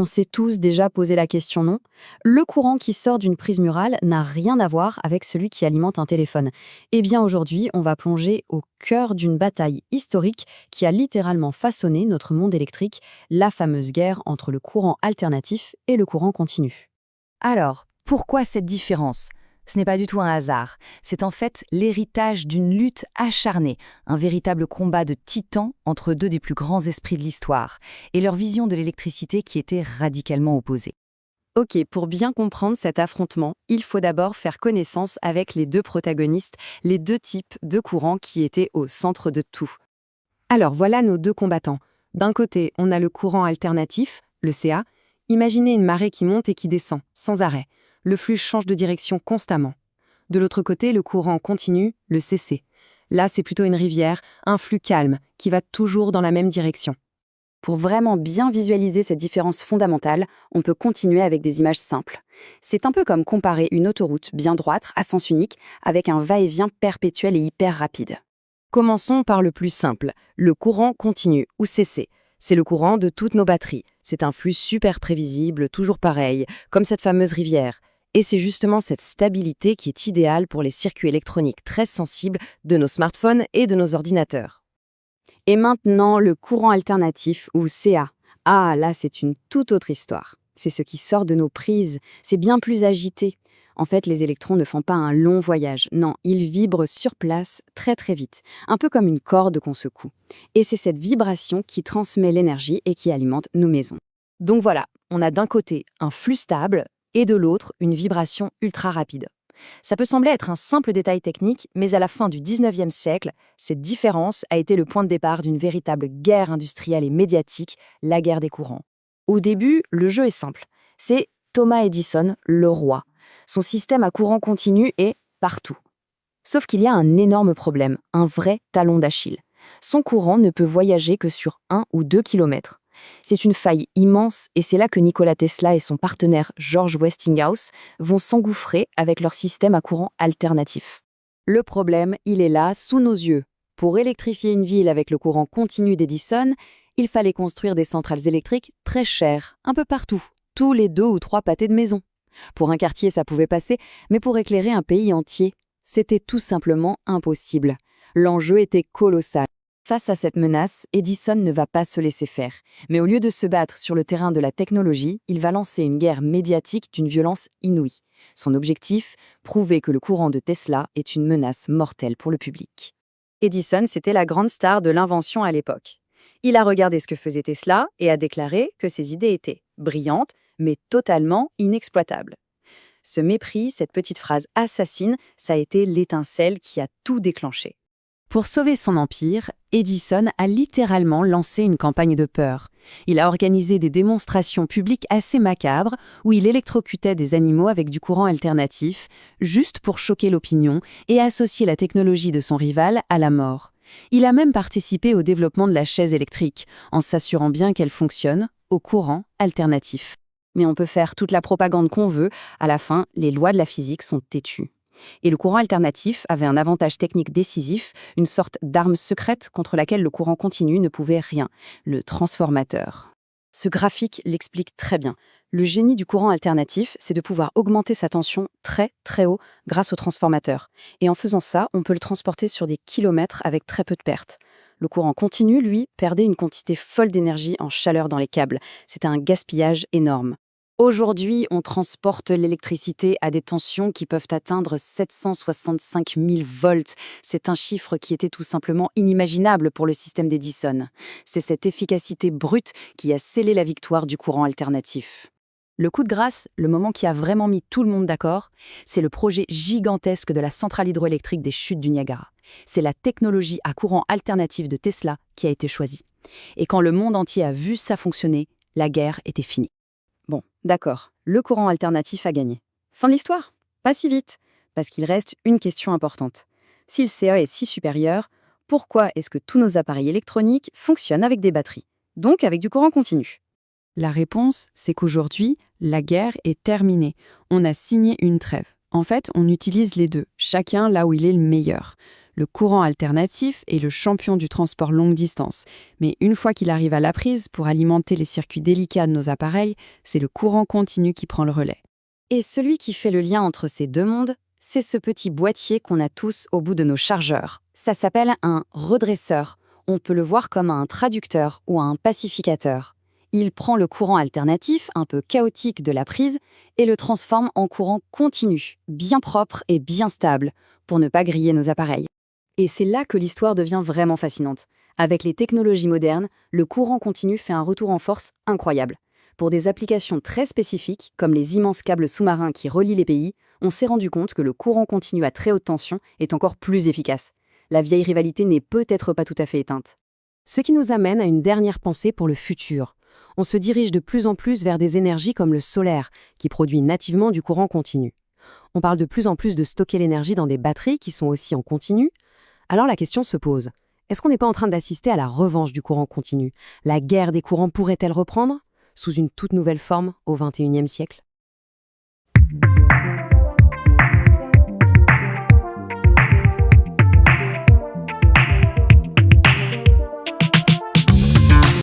On s'est tous déjà posé la question, non? Le courant qui sort d'une prise murale n'a rien à voir avec celui qui alimente un téléphone. Eh bien aujourd'hui, on va plonger au cœur d'une bataille historique qui a littéralement façonné notre monde électrique, la fameuse guerre entre le courant alternatif et le courant continu. Alors, pourquoi cette différence? Ce n'est pas du tout un hasard. C'est en fait l'héritage d'une lutte acharnée, un véritable combat de titans entre deux des plus grands esprits de l'histoire, et leur vision de l'électricité qui était radicalement opposée. Ok, pour bien comprendre cet affrontement, il faut d'abord faire connaissance avec les deux protagonistes, les deux types de courants qui étaient au centre de tout. Alors voilà nos deux combattants. D'un côté, on a le courant alternatif, le CA. Imaginez une marée qui monte et qui descend, sans arrêt. Le flux change de direction constamment. De l'autre côté, le courant continu, le CC. Là, c'est plutôt une rivière, un flux calme, qui va toujours dans la même direction. Pour vraiment bien visualiser cette différence fondamentale, on peut continuer avec des images simples. C'est un peu comme comparer une autoroute bien droite, à sens unique, avec un va-et-vient perpétuel et hyper rapide. Commençons par le plus simple, le courant continu, ou CC. C'est le courant de toutes nos batteries. C'est un flux super prévisible, toujours pareil, comme cette fameuse rivière. Et c'est justement cette stabilité qui est idéale pour les circuits électroniques très sensibles de nos smartphones et de nos ordinateurs. Et maintenant, le courant alternatif, ou CA. Ah, là, c'est une toute autre histoire. C'est ce qui sort de nos prises. C'est bien plus agité. En fait, les électrons ne font pas un long voyage. Non, ils vibrent sur place très très vite, un peu comme une corde qu'on secoue. Et c'est cette vibration qui transmet l'énergie et qui alimente nos maisons. Donc voilà, on a d'un côté un flux stable et de l'autre une vibration ultra rapide. Ça peut sembler être un simple détail technique, mais à la fin du 19e siècle, cette différence a été le point de départ d'une véritable guerre industrielle et médiatique, la guerre des courants. Au début, le jeu est simple. C'est Thomas Edison, le roi. Son système à courant continu est partout. Sauf qu'il y a un énorme problème, un vrai talon d'Achille. Son courant ne peut voyager que sur 1 ou 2 kilomètres. C'est une faille immense et c'est là que Nikola Tesla et son partenaire George Westinghouse vont s'engouffrer avec leur système à courant alternatif. Le problème, il est là, sous nos yeux. Pour électrifier une ville avec le courant continu d'Edison, il fallait construire des centrales électriques très chères, un peu partout, tous les 2 ou 3 pâtés de maison. Pour un quartier, ça pouvait passer, mais pour éclairer un pays entier, c'était tout simplement impossible. L'enjeu était colossal. Face à cette menace, Edison ne va pas se laisser faire. Mais au lieu de se battre sur le terrain de la technologie, il va lancer une guerre médiatique d'une violence inouïe. Son objectif, prouver que le courant de Tesla est une menace mortelle pour le public. Edison, c'était la grande star de l'invention à l'époque. Il a regardé ce que faisait Tesla et a déclaré que ses idées étaient brillantes, mais totalement inexploitables. Ce mépris, cette petite phrase assassine, ça a été l'étincelle qui a tout déclenché. Pour sauver son empire, Edison a littéralement lancé une campagne de peur. Il a organisé des démonstrations publiques assez macabres où il électrocutait des animaux avec du courant alternatif, juste pour choquer l'opinion et associer la technologie de son rival à la mort. Il a même participé au développement de la chaise électrique, en s'assurant bien qu'elle fonctionne au courant alternatif. Mais on peut faire toute la propagande qu'on veut, à la fin, les lois de la physique sont têtues. Et le courant alternatif avait un avantage technique décisif, une sorte d'arme secrète contre laquelle le courant continu ne pouvait rien, le transformateur. Ce graphique l'explique très bien. Le génie du courant alternatif, c'est de pouvoir augmenter sa tension très très haut grâce au transformateur. Et en faisant ça, on peut le transporter sur des kilomètres avec très peu de pertes. Le courant continu, lui, perdait une quantité folle d'énergie en chaleur dans les câbles. C'était un gaspillage énorme. Aujourd'hui, on transporte l'électricité à des tensions qui peuvent atteindre 765 000 volts. C'est un chiffre qui était tout simplement inimaginable pour le système d'Edison. C'est cette efficacité brute qui a scellé la victoire du courant alternatif. Le coup de grâce, le moment qui a vraiment mis tout le monde d'accord, c'est le projet gigantesque de la centrale hydroélectrique des chutes du Niagara. C'est la technologie à courant alternatif de Tesla qui a été choisie. Et quand le monde entier a vu ça fonctionner, la guerre était finie. Bon, d'accord, le courant alternatif a gagné. Fin de l'histoire? Pas si vite, parce qu'il reste une question importante. Si le CA est si supérieur, pourquoi est-ce que tous nos appareils électroniques fonctionnent avec des batteries, donc avec du courant continu? La réponse, c'est qu'aujourd'hui, la guerre est terminée. On a signé une trêve. En fait, on utilise les deux, chacun là où il est le meilleur. Le courant alternatif est le champion du transport longue distance. Mais une fois qu'il arrive à la prise pour alimenter les circuits délicats de nos appareils, c'est le courant continu qui prend le relais. Et celui qui fait le lien entre ces deux mondes, c'est ce petit boîtier qu'on a tous au bout de nos chargeurs. Ça s'appelle un redresseur. On peut le voir comme un traducteur ou un pacificateur. Il prend le courant alternatif, un peu chaotique de la prise, et le transforme en courant continu, bien propre et bien stable, pour ne pas griller nos appareils. Et c'est là que l'histoire devient vraiment fascinante. Avec les technologies modernes, le courant continu fait un retour en force incroyable. Pour des applications très spécifiques, comme les immenses câbles sous-marins qui relient les pays, on s'est rendu compte que le courant continu à très haute tension est encore plus efficace. La vieille rivalité n'est peut-être pas tout à fait éteinte. Ce qui nous amène à une dernière pensée pour le futur. On se dirige de plus en plus vers des énergies comme le solaire, qui produit nativement du courant continu. On parle de plus en plus de stocker l'énergie dans des batteries qui sont aussi en continu. Alors la question se pose, est-ce qu'on n'est pas en train d'assister à la revanche du courant continu? La guerre des courants pourrait-elle reprendre, sous une toute nouvelle forme au XXIe siècle?